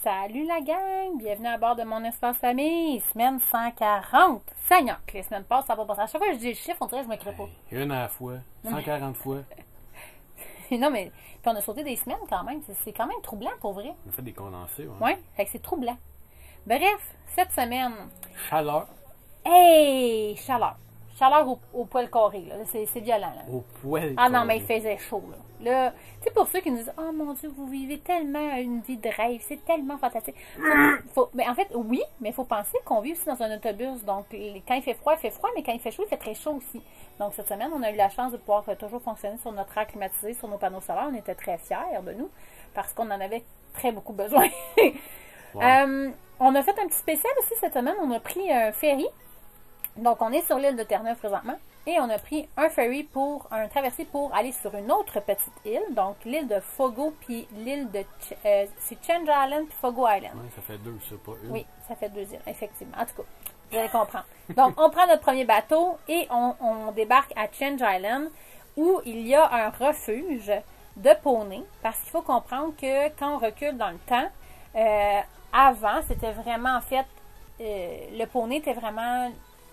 Salut la gang! Bienvenue à bord de mon espace famille, semaine 140. Seigneur, que les semaines passent, ça va passer. À chaque fois que je dis le chiffre, on dirait que je me crée pas. Une à la fois, 140 fois. Non, mais puis on a sauté des semaines quand même. C'est quand même troublant pour vrai. On a fait des condensés. Ouais, fait que c'est troublant. Bref, cette semaine. Chaleur. Hey! Chaleur. Chaleur au poil carré, là. C'est violent, là. Au poil. Ah non, mais il faisait chaud, là. Là, tu sais, pour ceux qui nous disent, oh mon Dieu, vous vivez tellement une vie de rêve, c'est tellement fantastique. Mais en fait, oui, mais il faut penser qu'on vit aussi dans un autobus. Donc, quand il fait froid, mais quand il fait chaud, il fait très chaud aussi. Donc, cette semaine, on a eu la chance de pouvoir toujours fonctionner sur notre air climatisé, sur nos panneaux solaires. On était très fiers de nous parce qu'on en avait très beaucoup besoin. Wow. On a fait un petit spécial aussi cette semaine. On a pris un ferry. Donc, on est sur l'île de Terre-Neuve présentement. Et on a pris un ferry pour un traversée pour aller sur une autre petite île. Donc, l'île de Fogo, puis l'île de... c'est Change Island, puis Fogo Island. Oui, ça fait deux, c'est pas une. Oui, ça fait deux îles, effectivement. En tout cas, vous allez comprendre. Donc, on prend notre premier bateau et on débarque à Change Island, où il y a un refuge de poneys. Parce qu'il faut comprendre que quand on recule dans le temps, avant, c'était vraiment, en fait, le poney était vraiment...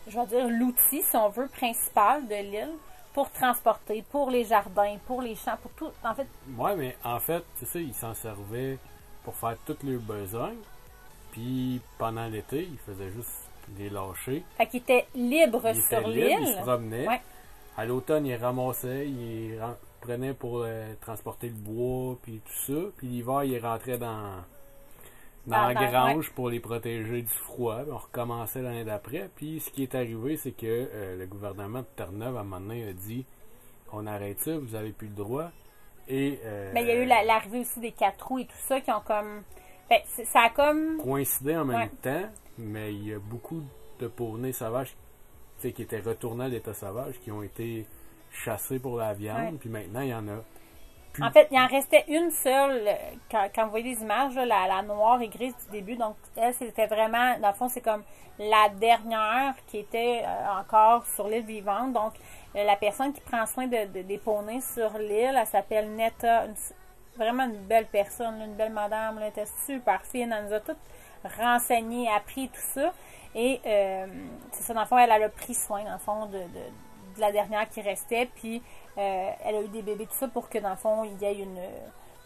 je vais dire, l'outil, si on veut, principal de l'île pour transporter, pour les jardins, pour les champs, pour tout. En fait. Oui, mais en fait, c'est ça, ils s'en servaient pour faire tous leurs besoins. Puis pendant l'été, ils faisaient juste les lâcher. Fait qu'ils étaient libres sur l'île. Ils se promenaient. Ouais. À l'automne, ils ramassaient, ils prenaient pour transporter le bois, puis tout ça. Puis l'hiver, ils rentraient dans la grange pour les protéger du froid. On recommençait l'année d'après. Puis ce qui est arrivé, c'est que le gouvernement de Terre-Neuve, à un moment donné, a dit on arrête ça, vous n'avez plus le droit. Et mais il y a eu l'arrivée aussi des 4 roues et tout ça qui ont comme. Ben, ça a comme. coïncidé en même temps, mais il y a beaucoup de poneys sauvages qui étaient retournés à l'état sauvage, qui ont été chassés pour la viande. Puis maintenant, il y en a. En fait, il en restait une seule, quand vous voyez les images, là, la noire et grise du début. Donc, elle, c'était vraiment, dans le fond, c'est comme la dernière qui était encore sur l'île vivante. Donc, la personne qui prend soin des poneys sur l'île, elle s'appelle Netta. Vraiment une belle personne, une belle madame. Elle était super fine. Elle nous a toutes renseignées, appris tout ça. Et c'est ça, dans le fond, elle a pris soin, dans le fond, de la dernière qui restait. Puis, elle a eu des bébés, tout ça, pour que, dans le fond, il y ait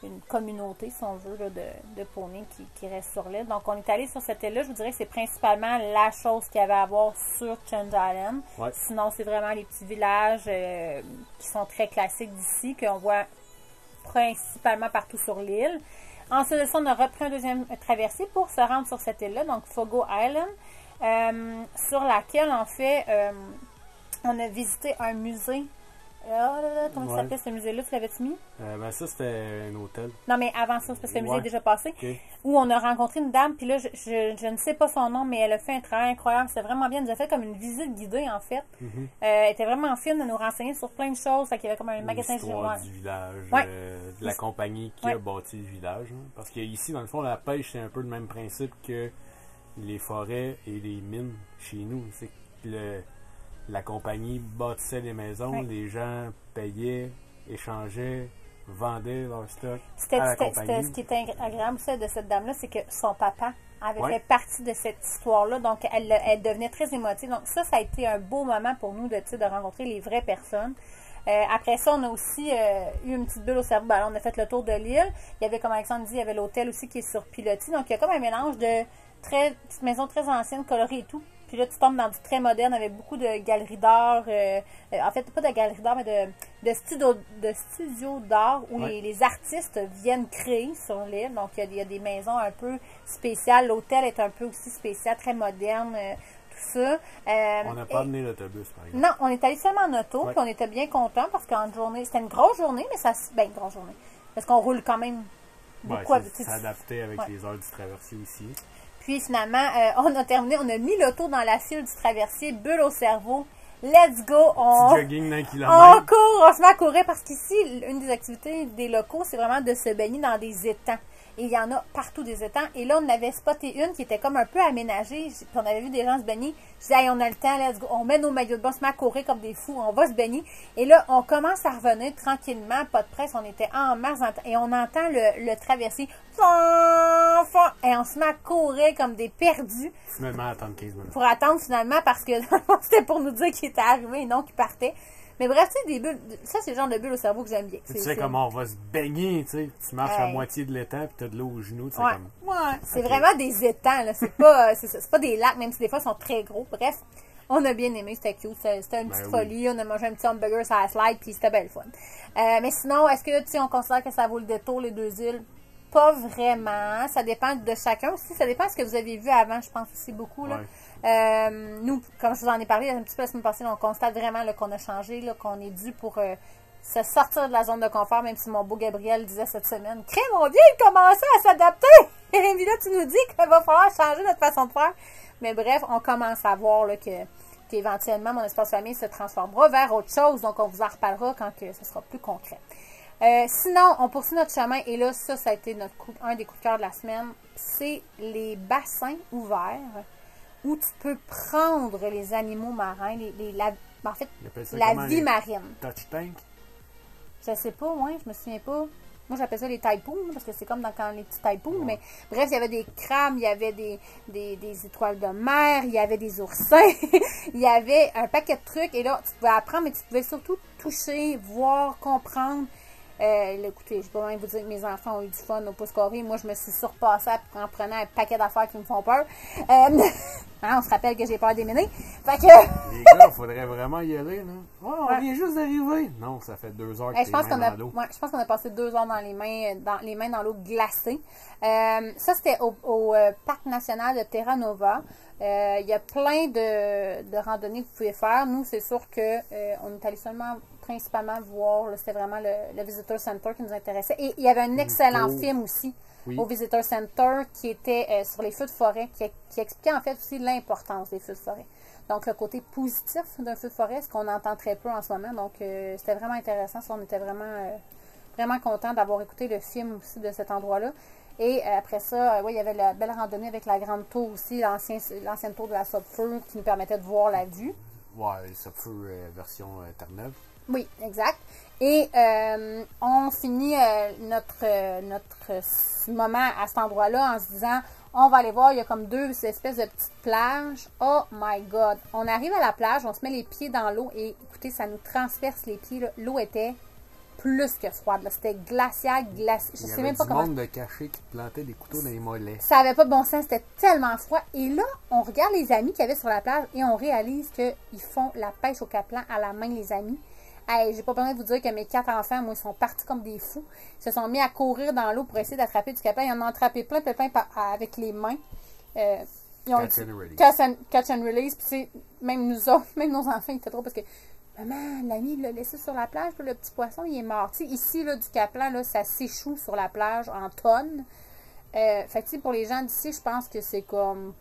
une communauté, si on veut, là, de poneys qui reste sur l'île. Donc, on est allé sur cette île-là. Je vous dirais que c'est principalement la chose qu'il y avait à voir sur Change Island. Ouais. Sinon, c'est vraiment les petits villages qui sont très classiques d'ici, qu'on voit principalement partout sur l'île. Ensuite de ça, on a repris un deuxième traversée pour se rendre sur cette île-là, donc Fogo Island, sur laquelle, en fait, on a visité un musée. Comment ça s'appelait ce musée-là? Tu l'avais-tu mis? Ben ça, c'était un hôtel. Non, mais avant ça, c'est parce que le musée est déjà passé. Okay. Où on a rencontré une dame, puis là, je ne sais pas son nom, mais elle a fait un travail incroyable. C'était vraiment bien. Elle nous a fait comme une visite guidée, en fait. Elle était vraiment fine de nous renseigner sur plein de choses. Fait qu'il y avait comme un magasin du village, de la compagnie qui a bâti le village. Hein. Parce qu'ici, dans le fond, la pêche, c'est un peu le même principe que les forêts et les mines chez nous. C'est que la compagnie bâtissait les maisons, les gens payaient, échangeaient, vendaient leur stock à la compagnie. Ce qui était agréable aussi de cette dame-là, c'est que son papa avait fait partie de cette histoire-là, donc elle devenait très émotive. Donc ça a été un beau moment pour nous de rencontrer les vraies personnes. Après ça, on a aussi eu une petite bulle au cerveau. Ben, on a fait le tour de l'île. Il y avait, comme Alexandre dit, il y avait l'hôtel aussi qui est sur pilotis. Donc il y a comme un mélange de petites maisons très anciennes, colorées et tout. Puis là, tu tombes dans du très moderne avec beaucoup de galeries d'art. En fait, pas de galeries d'art, mais de studios d'art où les artistes viennent créer sur l'île. Donc, il y a des maisons un peu spéciales. L'hôtel est un peu aussi spécial, très moderne, tout ça. On n'a pas amené l'autobus, par exemple. Non, on est allé seulement en auto, puis on était bien contents parce qu'en journée, c'était une grosse journée, mais ça... Ben, une grosse journée. Parce qu'on roule quand même beaucoup. C'est adapté avec les heures du traversier aussi. Puis finalement, on a terminé, on a mis l'auto dans la file du traversier, bulle au cerveau. Let's go! Jogging d'un kilomètre. On court, on se met à courir parce qu'ici, une des activités des locaux, c'est vraiment de se baigner dans des étangs. Et il y en a partout des étangs. Et là, on avait spoté une qui était comme un peu aménagée. Puis on avait vu des gens se baigner. Je disais, hey, on a le temps, let's go. On met nos maillots de bain, on se met à courir comme des fous. On va se baigner. Et là, on commence à revenir tranquillement. Pas de presse. On était en mars. Et on entend le traversier. et on se met à courir comme des perdus. Finalement, attendre 15 minutes. Pour attendre finalement, parce que c'était pour nous dire qu'il était arrivé et non qu'il partait. Mais bref, tu sais, des bulles, ça c'est le genre de bulles au cerveau que j'aime bien. Tu sais comment on va se baigner, tu sais. Tu marches à moitié de l'étang puis t'as de l'eau aux genoux, tu sais. C'est vraiment des étangs, là. C'est pas des lacs, même si des fois ils sont très gros. Bref, on a bien aimé, c'était cute. C'était une petite folie. On a mangé un petit hamburger sur la slide puis c'était belle fun. Mais sinon, est-ce que, tu sais, on considère que ça vaut le détour, les 2 îles? Pas vraiment. Ça dépend de chacun aussi. Ça dépend de ce que vous avez vu avant, je pense aussi beaucoup, là. Nous, comme je vous en ai parlé un petit peu la semaine passée, on constate vraiment là, qu'on a changé, là, qu'on est dû pour se sortir de la zone de confort, même si mon beau Gabriel disait cette semaine, crème, on vient de commencer à s'adapter! Et puis là, tu nous dis qu'il va falloir changer notre façon de faire. Mais bref, on commence à voir là, qu'éventuellement, mon espace famille se transformera vers autre chose. Donc, on vous en reparlera quand ce sera plus concret. Sinon, on poursuit notre chemin. Et là, ça a été un des coups de cœur de la semaine. C'est les bassins ouverts où tu peux prendre les animaux marins, en fait, la vie marine. Touch tank? Je sais pas, je me souviens pas. Moi, j'appelle ça les taipoons, parce que c'est comme quand les petits taipoons. Mais bref, il y avait des crabes, il y avait des étoiles de mer, il y avait des oursins, il y avait un paquet de trucs. Et là, tu pouvais apprendre, mais tu pouvais surtout toucher, voir, comprendre. Écoutez, je peux même vous dire que mes enfants ont eu du fun au pouce carré. Moi, je me suis surpassée en prenant un paquet d'affaires qui me font peur. On se rappelle que j'ai peur des ménés. Fait que... Les gars, il faudrait vraiment y aller, là. On vient juste d'arriver. Non, ça fait 2 heures que t'es dans l'eau. Je pense qu'on a passé 2 heures dans les mains dans l'eau glacée. Ça, c'était au Parc national de Terra Nova. Il y a plein de randonnées que vous pouvez faire. Nous, c'est sûr que on est allé principalement voir, c'était vraiment le Visitor Center qui nous intéressait. Et il y avait un excellent film aussi au Visitor Center qui était sur les feux de forêt, qui expliquait en fait aussi l'importance des feux de forêt. Donc, le côté positif d'un feu de forêt, ce qu'on entend très peu en ce moment. Donc, c'était vraiment intéressant. On était vraiment contents d'avoir écouté le film aussi de cet endroit-là. Et après ça, il y avait la belle randonnée avec la grande tour aussi, l'ancienne tour de la Subfeu qui nous permettait de voir la vue. Ouais, Subfeu version Terre-Neuve. Oui, exact. Et on finit notre moment à cet endroit-là en se disant, on va aller voir, il y a comme 2 espèces de petites plages. Oh my God! On arrive à la plage, on se met les pieds dans l'eau et écoutez, ça nous transperce les pieds. L'eau était plus que froide. C'était glacial, glacé. Je sais même pas comment. Il y avait du monde de cachés qui plantait des couteaux dans les mollets. Ça avait pas de bon sens, c'était tellement froid. Et là, on regarde les amis qu'il y avait sur la plage et on réalise qu'ils font la pêche au caplan à la main, les amis. Hey, j'ai pas besoin de vous dire que mes 4 enfants, moi, ils sont partis comme des fous. Ils se sont mis à courir dans l'eau pour essayer d'attraper du caplan. Ils en ont attrapé plein avec les mains. Catch and release. Puis même nous autres, même nos enfants, ils étaient trop parce que maman, l'ami l'a laissé sur la plage, puis le petit poisson, il est mort. T'sais, ici, là, du caplan, là, ça s'échoue sur la plage en tonnes. Fait que, pour les gens d'ici, je pense que c'est comme...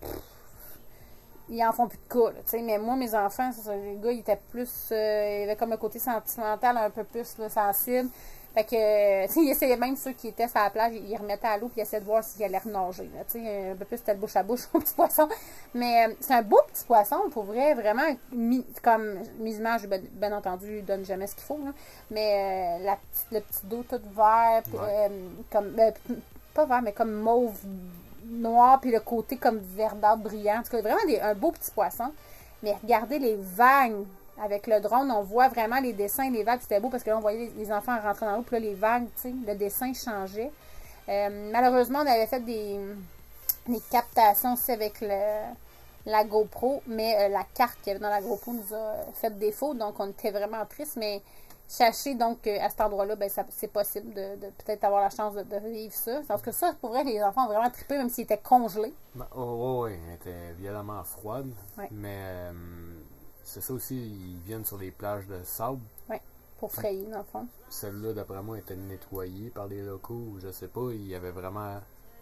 ils en font plus de cas, là, mais moi, mes enfants, les gars, ils étaient plus... ils avaient comme le côté sentimental un peu plus là, sensible. Fait que, ils essayaient même ceux qui étaient sur la plage, ils remettaient à l'eau puis ils essayaient de voir s'ils allaient renager. Un peu plus, c'était le bouche à bouche au petit poisson. Mais c'est un beau petit poisson, pour vrai, vraiment, comme mes images, bien entendu, donnent jamais ce qu'il faut. Là. Mais le petit dos tout vert, comme... pas vert, mais comme mauve noir, puis le côté comme verdâtre brillant. En tout cas, vraiment un beau petit poisson. Mais regardez les vagues avec le drone, on voit vraiment les dessins, les vagues, c'était beau parce que là, on voyait les enfants rentrer dans l'eau, puis là, les vagues, tu sais, le dessin changeait. Malheureusement, on avait fait des captations aussi avec la GoPro, mais la carte qu'il y avait dans la GoPro nous a fait défaut, donc on était vraiment tristes, mais sachez donc qu'à cet endroit-là, ben, c'est possible de peut-être avoir la chance de vivre ça. Parce que ça, pour vrai, les enfants ont vraiment trippé, même s'ils étaient congelés. Oui, ils étaient violemment froides, mais... c'est ça aussi, ils viennent sur des plages de sable. Oui, pour frayer, dans le fond. Celle-là, d'après moi, était nettoyée par les locaux. Je sais pas, il y avait vraiment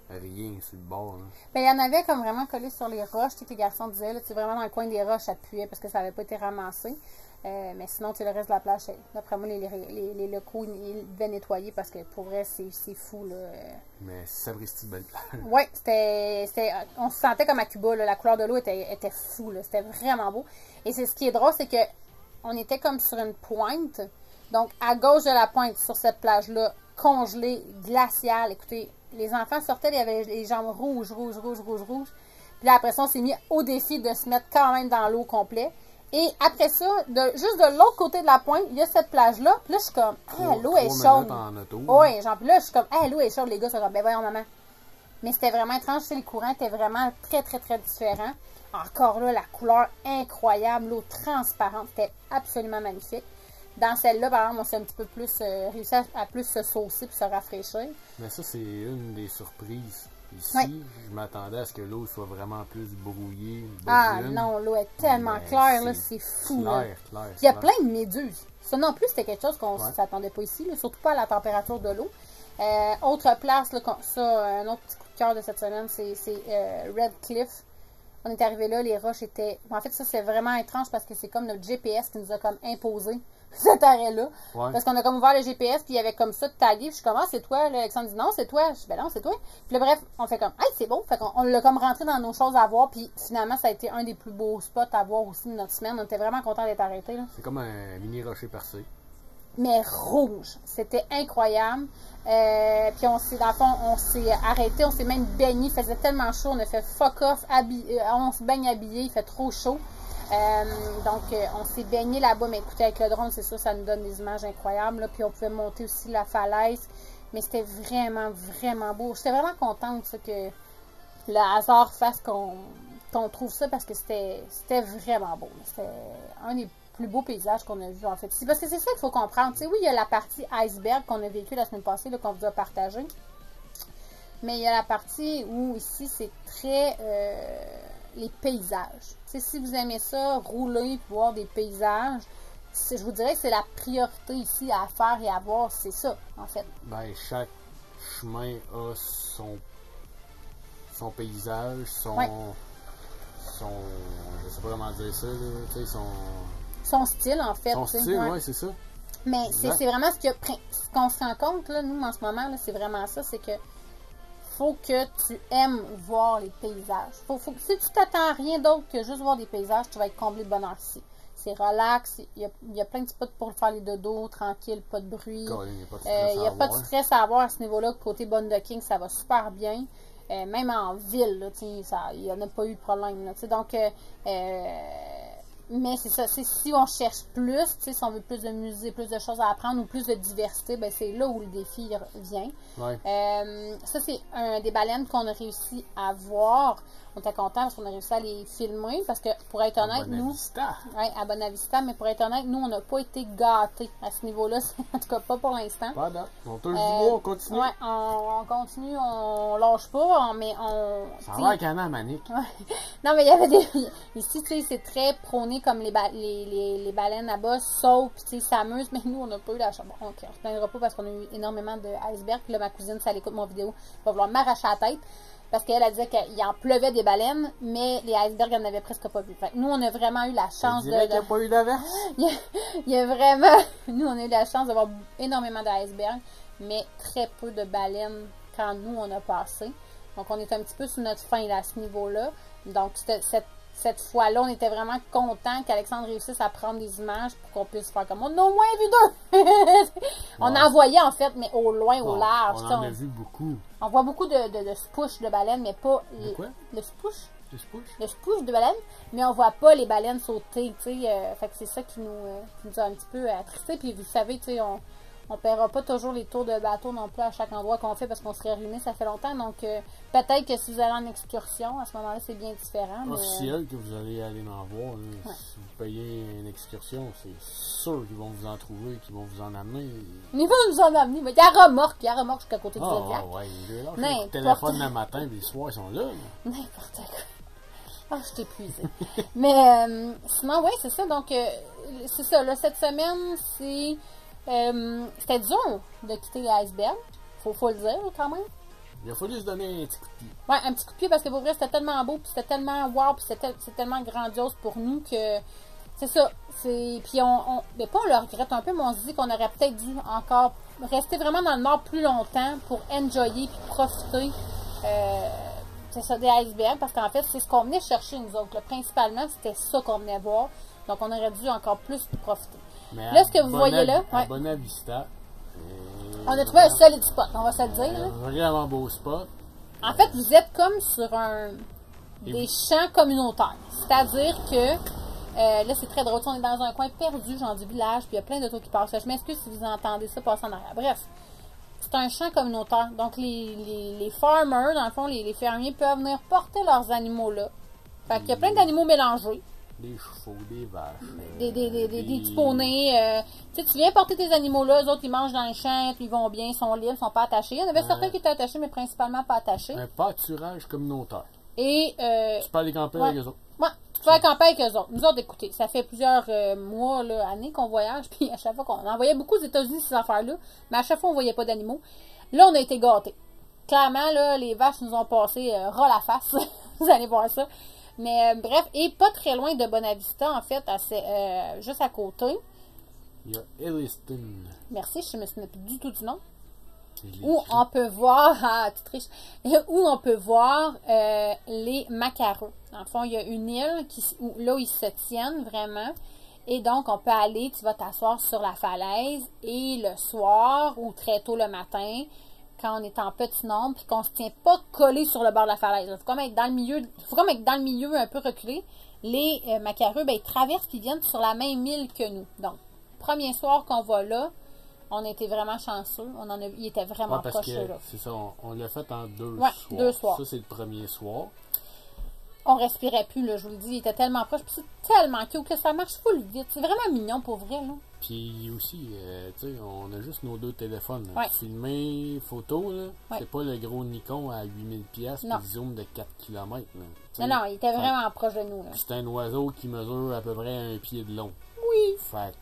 rien sur le bord. Ben, il y en avait comme vraiment collé sur les roches. Tu sais, les garçons disaient, là, vraiment dans le coin des roches, appuyé parce que ça n'avait pas été ramassé. Mais sinon, tu sais, le reste de la plage, d'après moi, les locaux, ils devaient nettoyer parce que pour vrai, c'est fou. Là. Mais sapristi de belle plage. Oui, on se sentait comme à Cuba. Là, la couleur de l'eau était fou. Là, c'était vraiment beau. Et c'est ce qui est drôle, c'est que on était comme sur une pointe. Donc, à gauche de la pointe, sur cette plage-là, congelée, glaciale. Écoutez, les enfants sortaient, ils avaient les jambes rouges. Puis là, après ça, on s'est mis au défi de se mettre quand même dans l'eau complet. Et après ça, juste de l'autre côté de la pointe, il y a cette plage-là. Puis là, je suis comme, l'eau est chaude. Oui, genre, puis là, je suis comme, l'eau est chaude. Les gars sont comme, ben voyons, maman. Mais c'était vraiment étrange. Tu sais, les courants étaient vraiment très, très, très différents. Encore là, la couleur incroyable, l'eau transparente. C'était absolument magnifique. Dans celle-là, par exemple, on s'est un petit peu plus réussi à plus se saucer et se rafraîchir. Mais ça, c'est une des surprises. Ici, je m'attendais à ce que l'eau soit vraiment plus brouillée. Non, l'eau est tellement claire, là, c'est fou. Clair. Puis il y a plein de méduses. Ça non plus, c'était quelque chose qu'on ne s'attendait pas ici, là, surtout pas à la température de l'eau. Autre place, là, ça, un autre petit coup de cœur de cette semaine, c'est Red Cliff. On est arrivé là, les roches étaient... En fait, ça, c'est vraiment étrange parce que c'est comme notre GPS qui nous a comme imposé cet arrêt-là. Ouais. Parce qu'on a comme ouvert le GPS, puis il y avait comme ça de tagué. Je suis comme, c'est toi? Là, Alexandre dit, non, c'est toi. Je dis, ben non, c'est toi. Puis là, bref, on fait comme, c'est bon. Fait qu'on l'a comme rentré dans nos choses à voir, puis finalement, ça a été un des plus beaux spots à voir aussi de notre semaine. On était vraiment contents d'être arrêtés. C'est comme un mini rocher percé. Mais rouge. C'était incroyable. Puis dans le fond, on s'est arrêté, on s'est même baigné. Il faisait tellement chaud, on a fait fuck off, on se baigne habillé, il fait trop chaud. Donc, on s'est baigné là-bas, mais écoutez, avec le drone, c'est sûr, ça nous donne des images incroyables. Là. Puis on pouvait monter aussi la falaise. Mais c'était vraiment, vraiment beau. J'étais vraiment contente ça, que le hasard fasse qu'on trouve ça parce que c'était vraiment beau. C'était un des plus beaux paysages qu'on a vu en fait. C'est parce que c'est ça qu'il faut comprendre. Tu sais, oui, il y a la partie iceberg qu'on a vécu la semaine passée, qu'on vous a partagé. Mais il y a la partie où ici, c'est très les paysages. Tu sais, si vous aimez ça, rouler, voir des paysages, je vous dirais que c'est la priorité ici à faire et à voir, c'est ça, en fait. Ben, chaque chemin a son paysage, son je sais pas comment dire ça, tu sais, son style, en fait. Son style, oui, c'est ça. Mais c'est vraiment ce qu'on se rend compte, là, nous, en ce moment, là, c'est vraiment ça, c'est que faut que tu aimes voir les paysages. Si tu t'attends à rien d'autre que juste voir des paysages, tu vas être comblé de bonheur ici. C'est relax, il y a plein de spots pour faire les dodos, tranquille, pas de bruit. Il n'y a pas de stress à avoir à ce niveau-là. Côté Boondocking, ça va super bien. Même en ville, là, il n'y en a pas eu de problème. Là, donc, mais c'est ça, si on cherche plus, si on veut plus de musées, plus de choses à apprendre ou plus de diversité, ben c'est là où le défi vient. Ouais. Ça, c'est des baleines qu'on a réussi à voir. On était contents parce qu'on a réussi à les filmer parce que, pour être honnête, à Bonavista, mais pour être honnête, nous, on n'a pas été gâtés à ce niveau-là, en tout cas pas pour l'instant. Pas date. On touche du bois, on continue. Ouais, on continue, on lâche pas, mais on... Ça a l'air qu'un an, Manique. Non, mais il y avait des... Ici, tu sais, c'est très prôné comme les baleines là-bas, sautent, puis tu sais, s'amusent, mais nous, on n'a pas eu la chance. Bon, ok, on se plaindra pas parce qu'on a eu énormément d'icebergs, puis là, ma cousine, si elle écoute mon vidéo, va vouloir m'arracher la tête. Parce qu'elle a dit qu'il en pleuvait des baleines, mais les icebergs, elle n'avait presque pas vu. Fait que nous, on a vraiment eu la chance qu'il n'y a pas eu d'averse. Il y a vraiment... Nous, on a eu la chance d'avoir énormément d'icebergs, mais très peu de baleines quand nous, on a passé. Donc, on est un petit peu sur notre fin là, à ce niveau-là. Donc, cette fois-là, on était vraiment contents qu'Alexandre réussisse à prendre des images pour qu'on puisse faire comme on a au moins vu deux. On en voyait en fait, mais au loin, au large. On en a vu beaucoup. On voit beaucoup de spouches de baleines, mais pas le spouche. Le spouche de baleine, mais on voit pas les baleines sauter, tu sais. Fait que c'est ça qui nous a un petit peu attristés. Puis vous savez, tu sais, on ne paiera pas toujours les tours de bateau non plus à chaque endroit qu'on fait parce qu'on serait ruiné, ça fait longtemps. Donc, peut-être que si vous allez en excursion, à ce moment-là, c'est bien différent. Officiel que vous allez aller en voir. Là, si vous payez une excursion, c'est sûr qu'ils vont vous en trouver, qu'ils vont vous en amener. Ils vont nous en amener. Mais il y a remorque jusqu'à côté du Zodiac. Ouais, le téléphone le matin, puis le soir, ils sont là. N'importe quoi. Ah, je t'ai épuisée. Mais sinon, oui, c'est ça. Donc, c'est ça. Là, cette semaine, c'était dur de quitter les icebergs. Faut le dire, quand même. Il a fallu se donner un petit coup de pied. Ouais, un petit coup de pied parce que pour vrai, c'était tellement beau, puis c'était tellement wow, puis c'est tellement grandiose pour nous que c'est ça. Puis mais pas on le regrette un peu, mais on se dit qu'on aurait peut-être dû encore rester vraiment dans le nord plus longtemps pour enjoyer puis profiter. C'est ça, des icebergs, parce qu'en fait, c'est ce qu'on venait chercher, nous autres. Là. Principalement, c'était ça qu'on venait voir. Donc, on aurait dû encore plus profiter. Mais là, ce que vous voyez là... À Bonavista, On a trouvé un solide spot, on va se le dire. Là. Vraiment beau spot. En fait, vous êtes comme sur des champs communautaires. C'est-à-dire que, là, c'est très drôle. On est dans un coin perdu, genre du village, puis il y a plein d'autos qui passent. Je m'excuse si vous entendez ça passer en arrière. Bref, c'est un champ communautaire. Donc, les farmers, dans le fond, les fermiers peuvent venir porter leurs animaux là. Fait qu'il y a plein d'animaux mélangés. Des chevaux, des vaches. Des petits poneys. Tu viens porter tes animaux là, eux autres, ils mangent dans le champ, puis ils vont bien, ils sont libres, ils sont pas attachés. Il y en avait certains qui étaient attachés, mais principalement pas attachés. Un pâturage communautaire. Et, tu peux aller camper avec eux autres. Ouais, tu peux aller camper avec eux autres. Nous autres, écoutez, ça fait plusieurs mois, là, années qu'on voyage, puis à chaque fois qu'on en voyait beaucoup aux États-Unis, ces affaires-là, mais à chaque fois, on voyait pas d'animaux. Là, on a été gâtés. Clairement, là, les vaches nous ont passé ras la face. Vous allez voir ça. Mais bref, et pas très loin de Bonavista, en fait, juste à côté. Il y a Elliston. Merci, je me souviens plus du tout du nom. Où on peut voir, tu triches, où on peut voir les macareux. En fond, il y a une île là où ils se tiennent vraiment. Et donc, on peut aller, tu vas t'asseoir sur la falaise et le soir ou très tôt le matin, quand on est en petit nombre, puis qu'on ne se tient pas collé sur le bord de la falaise. Il faut comme être dans le milieu, un peu reculé. Les macareux, ben, ils traversent puis viennent sur la même île que nous. Donc, premier soir qu'on va là, on était vraiment chanceux. Il était vraiment proche là. C'est ça, on l'a fait en deux soirs. 2 soirs. Ça, c'est le premier soir. On respirait plus, là, je vous le dis. Il était tellement proche. Puis c'est tellement cute que ça marche full vite. C'est vraiment mignon pour vrai, là. Puis aussi, tu sais, on a juste nos 2 téléphones. Ouais. Filmer, photo, là. Ouais. C'est pas le gros Nikon à 8000$ puis zoom de 4 km. Là, non, il était vraiment proche de nous. C'est un oiseau qui mesure à peu près 1 pied de long. Oui. Fait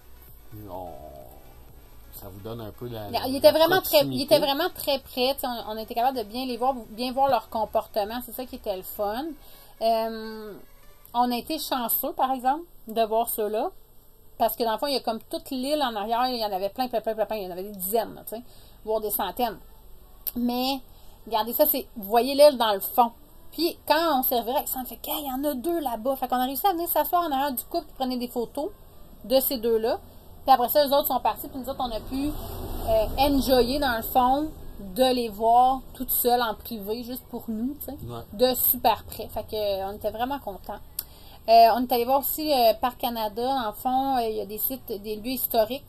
ça vous donne un peu il était vraiment très près. On était capable de bien voir leur comportement. C'est ça qui était le fun. On a été chanceux, par exemple, de voir ceux-là. Parce que dans le fond, il y a comme toute l'île en arrière, il y en avait plein. Il y en avait des dizaines, voire des centaines. Mais, regardez ça, vous voyez l'île dans le fond. Puis, quand on servirait, on fait qu'il y en a 2 là-bas. Fait qu'on a réussi à venir s'asseoir en arrière du couple qui prenait des photos de ces 2-là. Puis après ça, les autres sont partis, puis nous autres, on a pu enjoyer, dans le fond, de les voir toutes seules en privé, juste pour nous, de super près. Fait que on était vraiment contents. On est allé voir aussi Parc Canada, en fond, il y a des sites, des lieux historiques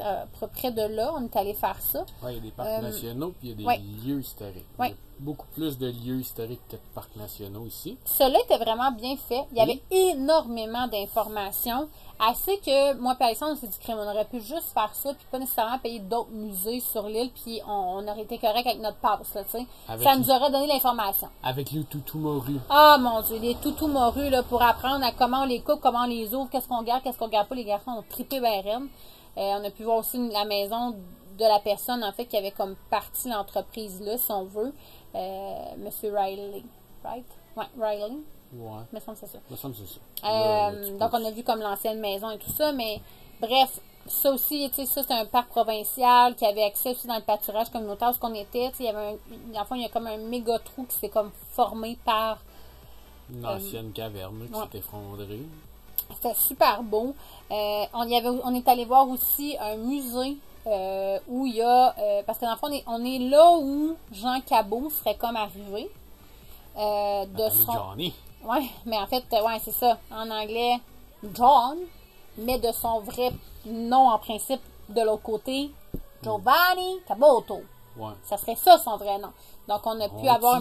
près de là. On est allé faire ça. Oui, il y a des parcs nationaux, puis il y a des lieux historiques. Il y a beaucoup plus de lieux historiques que de parcs nationaux ici. Cela était vraiment bien fait. Il y avait énormément d'informations. Assez que moi et Alexandre, on s'est dit qu'on aurait pu juste faire ça, puis pas nécessairement payer d'autres musées sur l'île, puis on aurait été correct avec notre passe, là, tu sais. Ça nous aurait donné l'information. Avec les toutous morus. Ah, mon Dieu, les toutous morus, là, pour apprendre à comment on les coupe, comment on les ouvre, qu'est-ce qu'on garde pas. Les garçons ont trippé ben raide. On a pu voir aussi la maison de la personne, en fait, qui avait comme partie l'entreprise-là, si on veut. Monsieur Riley. Right? Ouais, Riley. Ouais. Me semble que c'est ça. Me semble que c'est ça. Donc, on a vu comme l'ancienne maison et tout ça, mais bref, ça aussi, tu sais, ça, c'est un parc provincial qui avait accès aussi dans le pâturage communautaire où on était. Tu sais, il y a comme un méga trou qui s'est comme formé par une ancienne caverne qui s'est effondrée. C'était super beau. On est allé voir aussi un musée où il y a... parce que dans le fond, on est là où Jean Cabot serait comme arrivé. Johnny. Oui, mais en fait, c'est ça. En anglais, John, mais de son vrai nom en principe de l'autre côté, Giovanni Caboto. Ouais. Ça serait ça son vrai nom. Donc, on a pu avoir...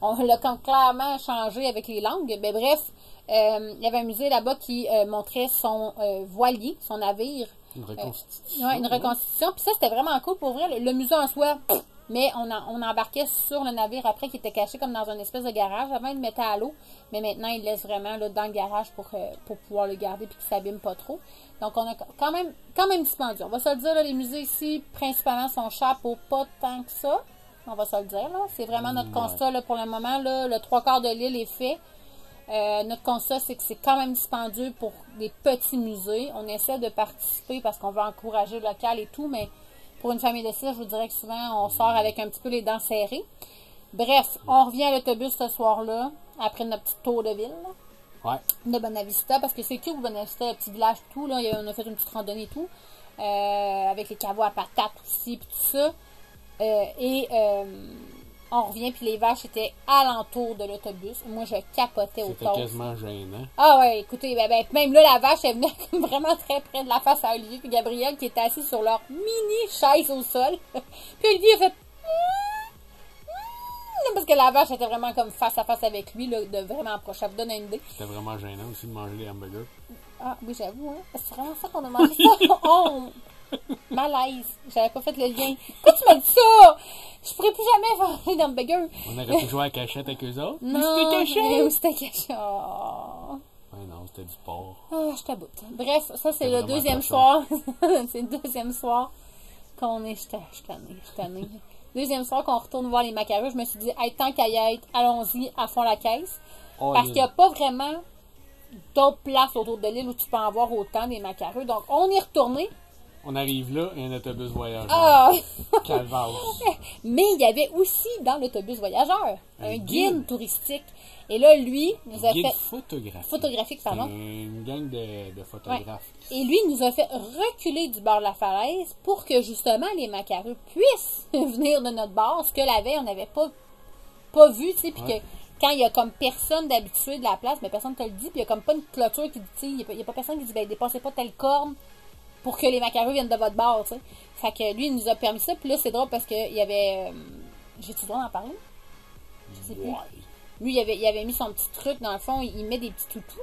On l'a comme clairement changé avec les langues. Mais bref, il y avait un musée là-bas qui montrait son voilier, son navire. Une reconstitution. Une reconstitution. Puis ça, c'était vraiment cool pour vrai. Le musée en soi... Mais on embarquait sur le navire après qui était caché comme dans une espèce de garage. Avant, il le mettait à l'eau. Mais maintenant, il le laisse vraiment là, dans le garage pour pouvoir le garder et qu'il ne s'abîme pas trop. Donc, on a quand même dispendieux. On va se le dire, là, les musées ici, principalement, sont chers pour pas tant que ça. On va se le dire. C'est vraiment notre constat là, pour le moment. Là, le 3/4 de l'île est fait. Notre constat, c'est que c'est quand même dispendieux pour des petits musées. On essaie de participer parce qu'on veut encourager le local et tout, mais... Pour une famille de 6, je vous dirais que souvent, on sort avec un petit peu les dents serrées. Bref, on revient à l'autobus ce soir-là, après notre petit tour de ville, là, de Bonavista, parce que c'est cute, Bonavista, le petit village, tout, là, on a fait une petite randonnée et tout. avec les caveaux à patates aussi, puis tout ça. On revient, puis les vaches étaient alentour de l'autobus. Moi, je capotais au C'était toast. quasiment gênant. Ah ouais, écoutez, même là, la vache, elle venait vraiment très près de la face à Olivier puis Gabriel qui étaient assis sur leur mini chaise au sol. Puis Olivier a fait... Parce que la vache était vraiment comme face à face avec lui, là, de vraiment proche. Ça vous donne une idée. C'était vraiment gênant aussi de manger les hamburgers. Ah oui, j'avoue, hein. C'est vraiment ça qu'on a mangé ça. Oh! Malaise. J'avais pas fait le lien. Pourquoi tu m'as dit ça? Je pourrais plus jamais manger d'hamburger. On aurait pu jouer à la cachette avec eux autres. Non, c'était caché. Oh. Ouais, non, c'était du porc. Ah, je t'aboute. Bref, ça, c'est le vraiment deuxième cochon. soir. C'est le deuxième soir qu'on est... Je suis tannée. Deuxième soir qu'on retourne voir les macarons. Je me suis dit, hey, tant qu'à y être, allons-y à fond la caisse. Oh, Parce qu'il n'y a pas vraiment d'autres places autour de l'île où tu peux en voir autant des macarons. Donc, on est retourné. On arrive là et un autobus voyageur. Ah! Calvaire. Mais il y avait aussi dans l'autobus voyageur un guide touristique. Et là, lui, nous a Guide fait... photographique. Pardon. Une gang de photographes. Ouais. Et lui, il nous a fait reculer du bord de la falaise pour que, justement, les macareux puissent venir de notre bord, ce que la veille, on n'avait pas vu, tu sais, puis que quand il y a comme personne d'habitué de la place, mais personne ne te le dit, puis il n'y a comme pas une clôture qui dit, tu sais, il n'y a pas personne qui dit, ben, dépassez pas telle corne pour que les macareux viennent de votre bord, tu sais. Fait que lui, il nous a permis ça, puis là, c'est drôle parce qu'il y avait... J'ai-tu le droit d'en parler? Je sais plus. Ouais. Lui, il avait mis son petit truc, dans le fond, il met des petits toutous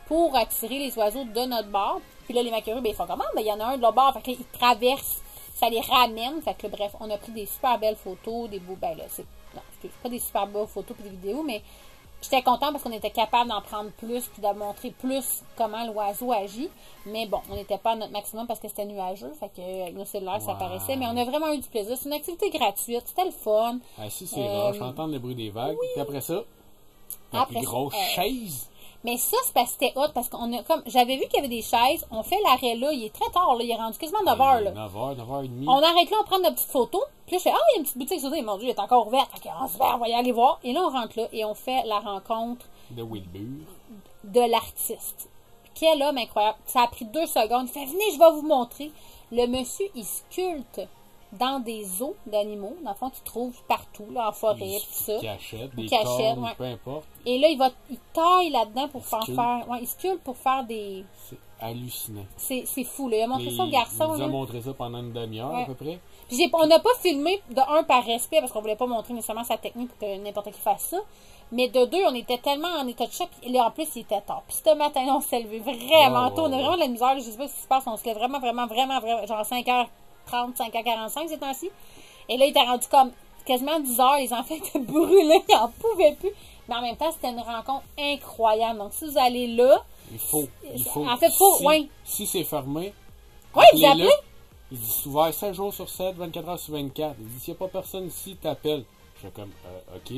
pour attirer les oiseaux de notre bord. Puis là, les macareux, ben, ils font comment? Ben, il y en a un de l'autre bord, fait que là, ils traversent, ça les ramène. Fait que là, bref, on a pris des super belles photos, des beaux, ben là, c'est pas des super belles photos puis des vidéos, mais j'étais contente parce qu'on était capable d'en prendre plus puis de montrer plus comment l'oiseau agit. Mais bon, on n'était pas à notre maximum parce que c'était nuageux, fait que nos cellulaires, ça paraissait. Mais on a vraiment eu du plaisir. C'est une activité gratuite, c'était le fun. Ah, si, c'est rare. J'entends le bruit des vagues. Puis après ça, la plus grosse chaise. Mais ça, c'est parce que c'était hot, parce qu'on a comme. J'avais vu qu'il y avait des chaises, on fait l'arrêt là, il est très tard, là, il est rendu quasiment 9h, là. 9h, 9h30. On arrête là, on prend notre petite photo, puis là, je fais, il y a une petite boutique sur mon Dieu, elle est encore ouverte, fait qu'on se on va y aller voir. Et là, on rentre là, et on fait la rencontre de Wilbur. De l'artiste. Quel homme incroyable. Ça a pris 2 secondes. Il fait, venez, je vais vous montrer. Le monsieur, il sculpte dans des os d'animaux, dans le fond, qu'ils trouvent partout, là, en forêt, tout ça. Des cornes, peu importe. Et là, il taille là-dedans pour faire... Ouais, il sculpte pour faire des... C'est hallucinant. C'est fou, là. Il a montré ça au garçon. Il nous a montré ça pendant une demi-heure, à peu près. Puis on n'a pas filmé, de un, par respect, parce qu'on voulait pas montrer nécessairement sa technique pour que n'importe qui fasse ça. Mais de deux, on était tellement en état de choc. Et là, en plus, il était tard. Puis ce matin, on s'est levé vraiment tôt. On a vraiment de la misère. Là, je sais pas ce qui se passe. On se lève vraiment, genre 5h30, 5h45 ces temps-ci. Et là, il était rendu comme quasiment 10h. Les enfants étaient brûlés. Ils n'en pouvaient plus. Mais en même temps, c'était une rencontre incroyable. Donc, si vous allez là... Il faut. En fait, si c'est fermé... Oui, vous appelez? Il dit, c'est ouvert 7 jours sur 7, 24 heures sur 24. Il dit, s'il n'y a pas personne ici, t'appelles. Je suis comme, OK.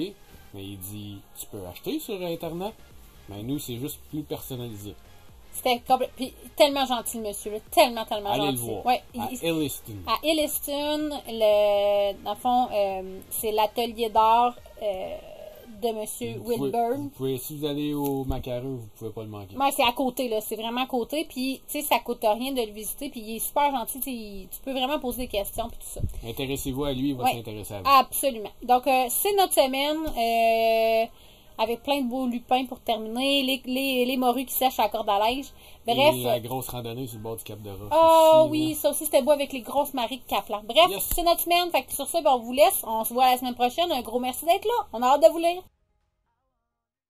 Mais il dit, tu peux acheter sur Internet. Mais nous, c'est juste plus personnalisé. C'était puis tellement gentil, monsieur. Là. Tellement Allez gentil. Le voir. Ouais, à Elliston. À Elliston, dans le fond, c'est l'atelier d'art de monsieur Wilburn. Si vous allez au Macareux, vous pouvez pas le manquer. Ouais, c'est à côté, là. C'est vraiment à côté. Puis, tu sais, ça coûte rien de le visiter. Puis, il est super gentil. Tu peux vraiment poser des questions. Puis tout ça. Intéressez-vous à lui, il va s'intéresser à vous. Absolument. Donc, c'est notre semaine. Avec plein de beaux lupins pour terminer. Les morues qui sèchent à la corde à linge. Bref. Et la grosse randonnée sur le bord du Cap de Roche. Oh oui, ça aussi c'était beau avec les grosses marées de Cap-là. Bref, c'est notre semaine. Fait que sur ça, on vous laisse. On se voit la semaine prochaine. Un gros merci d'être là. On a hâte de vous lire.